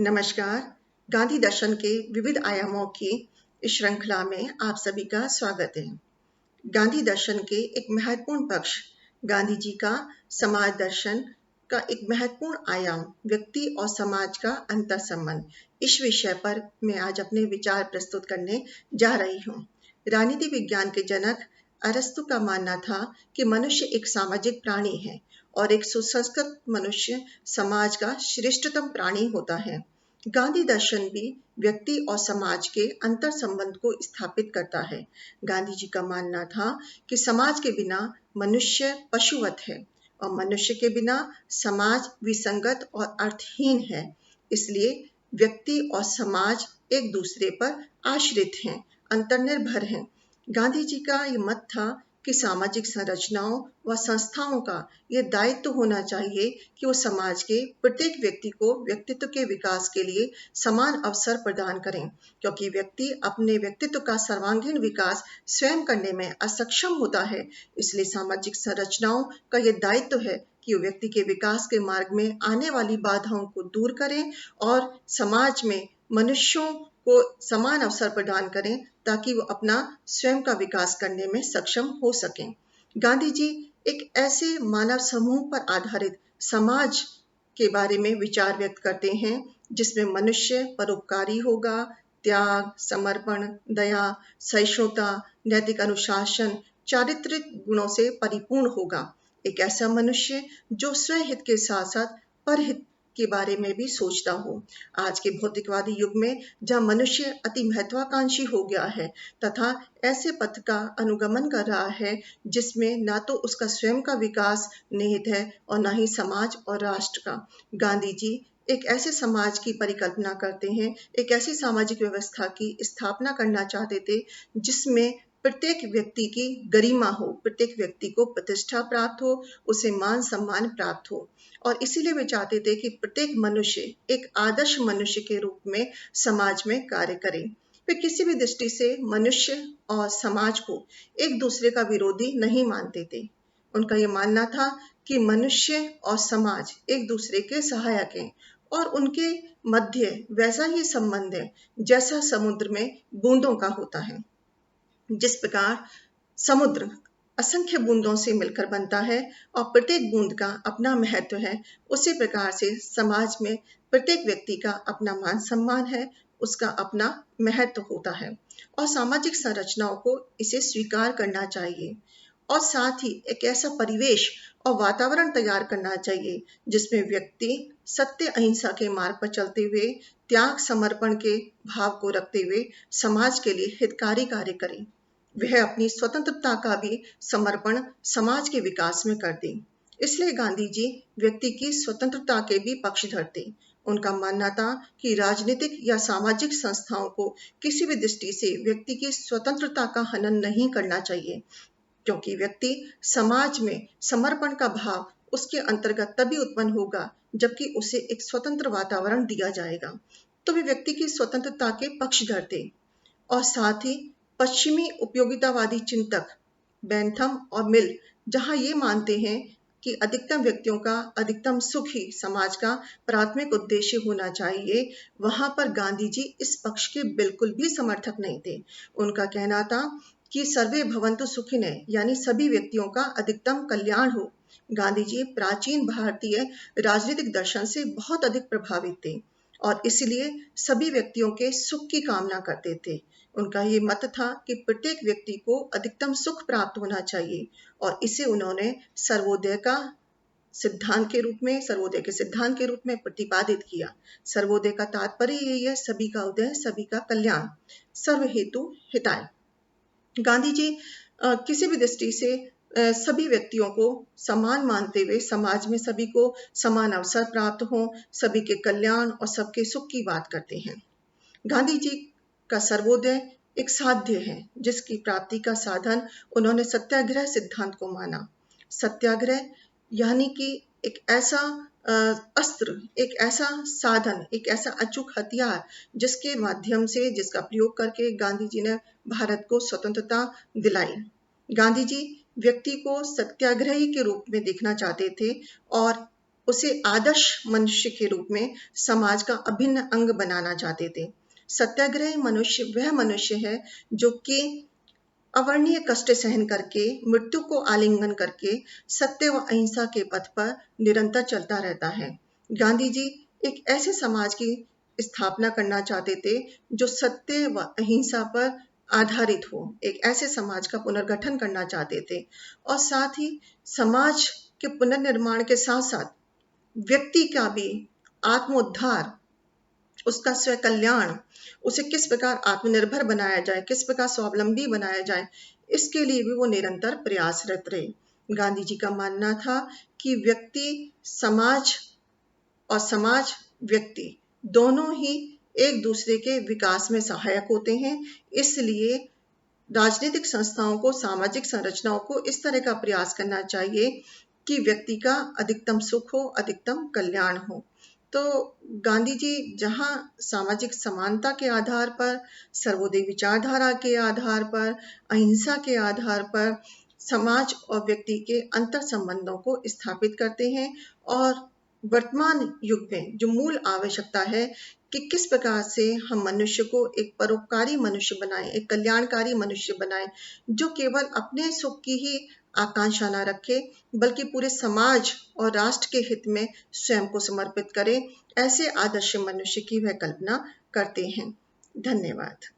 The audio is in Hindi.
नमस्कार। गांधी दर्शन के विविध आयामों की इस श्रृंखला में आप सभी का स्वागत है। गांधी दर्शन के एक महत्वपूर्ण पक्ष गांधी जी का समाज दर्शन का एक महत्वपूर्ण आयाम व्यक्ति और समाज का अंतर संबंध, इस विषय पर मैं आज अपने विचार प्रस्तुत करने जा रही हूँ। राजनीति विज्ञान के जनक अरस्तु का मानना था कि मनुष्य एक सामाजिक प्राणी है और एक सुसंस्कृत मनुष्य समाज का श्रेष्ठतम प्राणी होता है। गांधी दर्शन भी व्यक्ति और समाज के अंतर संबंध को स्थापित करता है। गांधी जी का मानना था कि समाज के बिना मनुष्य पशुवत है और मनुष्य के बिना समाज विसंगत और अर्थहीन है। इसलिए व्यक्ति और समाज एक दूसरे पर आश्रित हैं, अंतर्निर्भर हैं। गांधी जी का ये मत था कि सामाजिक संरचनाओं व संस्थाओं का ये दायित्व होना चाहिए कि वो समाज के प्रत्येक व्यक्ति को व्यक्तित्व के विकास के लिए समान अवसर प्रदान करें, क्योंकि व्यक्ति अपने व्यक्तित्व का सर्वांगीण विकास स्वयं करने में असक्षम होता है। इसलिए सामाजिक संरचनाओं का ये दायित्व है कि वो व्यक्ति के विकास के मार्ग में आने वाली बाधाओं को दूर करें और समाज में मनुष्यों को समान अवसर प्रदान करें ताकि वो अपना स्वयं का विकास करने में सक्षम हो सकें। गांधी जी एक ऐसे मानव समूह पर आधारित समाज के बारे में विचार व्यक्त करते हैं जिसमें मनुष्य परोपकारी होगा, त्याग, समर्पण, दया, सहिष्णुता, नैतिक अनुशासन, चारित्रिक गुणों से परिपूर्ण होगा। एक ऐसा मनुष्य जो स्वहित के साथ साथ परहित के बारे में भी सोचता हो। आज के भौतिकवादी युग में जहाँ मनुष्य अति महत्वाकांक्षी हो गया है तथा ऐसे पथ का अनुगमन कर रहा है जिसमें ना तो उसका स्वयं का विकास निहित है और ना ही समाज और राष्ट्र का। गांधी जी एक ऐसे समाज की परिकल्पना करते हैं, एक ऐसी सामाजिक व्यवस्था की स्थापना करना चाहते थे जिसमें प्रत्येक व्यक्ति की गरिमा हो, प्रत्येक व्यक्ति को प्रतिष्ठा प्राप्त हो, उसे मान सम्मान प्राप्त हो। और इसीलिए वे चाहते थे कि प्रत्येक मनुष्य एक आदर्श मनुष्य के रूप में समाज में कार्य करे। वे किसी भी दृष्टि से मनुष्य और समाज को एक दूसरे का विरोधी नहीं मानते थे। उनका ये मानना था कि मनुष्य और समाज एक दूसरे के सहायक हैं और उनके मध्य वैसा ही संबंध है जैसा समुद्र में बूंदों का होता है। जिस प्रकार समुद्र असंख्य बूंदों से मिलकर बनता है और प्रत्येक बूंद का अपना महत्व है, उसी प्रकार से समाज में प्रत्येक व्यक्ति का अपना मान सम्मान है, उसका अपना महत्व होता है और सामाजिक संरचनाओं को इसे स्वीकार करना चाहिए और साथ ही एक ऐसा परिवेश और वातावरण तैयार करना चाहिए जिसमें व्यक्ति सत्य अहिंसा के मार्ग पर चलते हुए त्याग समर्पण के भाव को रखते हुए समाज के लिए हितकारी कार्य करे। वह अपनी स्वतंत्रता का भी समर्पण समाज के विकास में कर दे। इसलिए गांधी जी व्यक्ति की स्वतंत्रता के भी पक्षधर थे। उनका मानना था कि राजनीतिक या सामाजिक संस्थाओं को किसी भी दृष्टि से व्यक्ति की स्वतंत्रता का हनन नहीं करना चाहिए, क्योंकि व्यक्ति समाज में समर्पण का भाव उसके अंतर्गत तभी उत्पन्न होगा जबकि उसे एक स्वतंत्र वातावरण दिया जाएगा। तो वे व्यक्ति की स्वतंत्रता के पक्षधर थे और साथ ही पश्चिमी उपयोगितावादी चिंतक बेंथम और मिल जहां ये मानते हैं कि अधिकतम व्यक्तियों का अधिकतम सुख ही समाज का प्राथमिक उद्देश्य होना चाहिए, वहां पर गांधी जी इस पक्ष के बिल्कुल भी समर्थक नहीं थे। उनका कहना था कि सर्वे भवन्तु सुखिनः, यानी सभी व्यक्तियों का अधिकतम कल्याण हो। गांधी जी प्राचीन भारतीय राजनीतिक दर्शन से बहुत अधिक प्रभावित थे और इसलिए सभी व्यक्तियों के सुख की कामना करते थे। उनका ये मत था कि प्रत्येक व्यक्ति को अधिकतम सुख प्राप्त होना चाहिए और इसे उन्होंने सर्वोदय के सिद्धांत के रूप में प्रतिपादित किया। सर्वोदय का तात्पर्य यही है, सभी का उदय, सभी का कल्याण, सर्व हेतु हिताय। गांधी जी किसी भी दृष्टि से सभी व्यक्तियों को समान मानते हुए समाज में सभी को समान अवसर प्राप्त हो, सभी के कल्याण और सबके सुख की बात करते हैं। गांधी जी का सर्वोदय एक साध्य है जिसकी प्राप्ति का साधन उन्होंने सत्याग्रह सिद्धांत को माना। सत्याग्रह यानी कि एक ऐसा अस्त्र, एक ऐसा साधन, एक ऐसा अचूक हथियार जिसके माध्यम से, जिसका प्रयोग करके गांधी जी ने भारत को स्वतंत्रता दिलाई। गांधी जी व्यक्ति को सत्याग्रही के रूप में देखना चाहते थे और उसे आदर्श मनुष्य के रूप में समाज का अभिन्न अंग बनाना चाहते थे। सत्याग्रही मनुष्य वह मनुष्य है जो कि अवर्णीय कष्ट सहन करके, मृत्यु को आलिंगन करके सत्य व अहिंसा के पथ पर निरंतर चलता रहता है। गांधी जी एक ऐसे समाज की स्थापना करना चाहते थे जो सत्य व अहिंसा पर आधारित हो। एक ऐसे समाज का पुनर्गठन करना चाहते थे और साथ ही समाज के पुनर्निर्माण के साथ साथ व्यक्ति का भी आत्मोद्धार, उसका स्व कल्याण, उसे किस प्रकार आत्मनिर्भर बनाया जाए, किस प्रकार स्वावलंबी बनाया जाए, इसके लिए भी वो निरंतर प्रयासरत रहे। गांधी जी का मानना था कि व्यक्ति समाज और समाज व्यक्ति दोनों ही एक दूसरे के विकास में सहायक होते हैं। इसलिए राजनीतिक संस्थाओं को, सामाजिक संरचनाओं को इस तरह का प्रयास करना चाहिए कि व्यक्ति का अधिकतम सुख हो, अधिकतम कल्याण हो। तो गांधी जी जहाँ सामाजिक समानता के आधार पर, सर्वोदय विचारधारा के आधार पर, अहिंसा के आधार पर समाज और व्यक्ति के अंतर संबंधों को स्थापित करते हैं और वर्तमान युग में जो मूल आवश्यकता है कि किस प्रकार से हम मनुष्य को एक परोपकारी मनुष्य बनाएं, एक कल्याणकारी मनुष्य बनाएं, जो केवल अपने सुख की ही आकांक्षा न रखे बल्कि पूरे समाज और राष्ट्र के हित में स्वयं को समर्पित करे। ऐसे आदर्श मनुष्य की वह कल्पना करते हैं। धन्यवाद।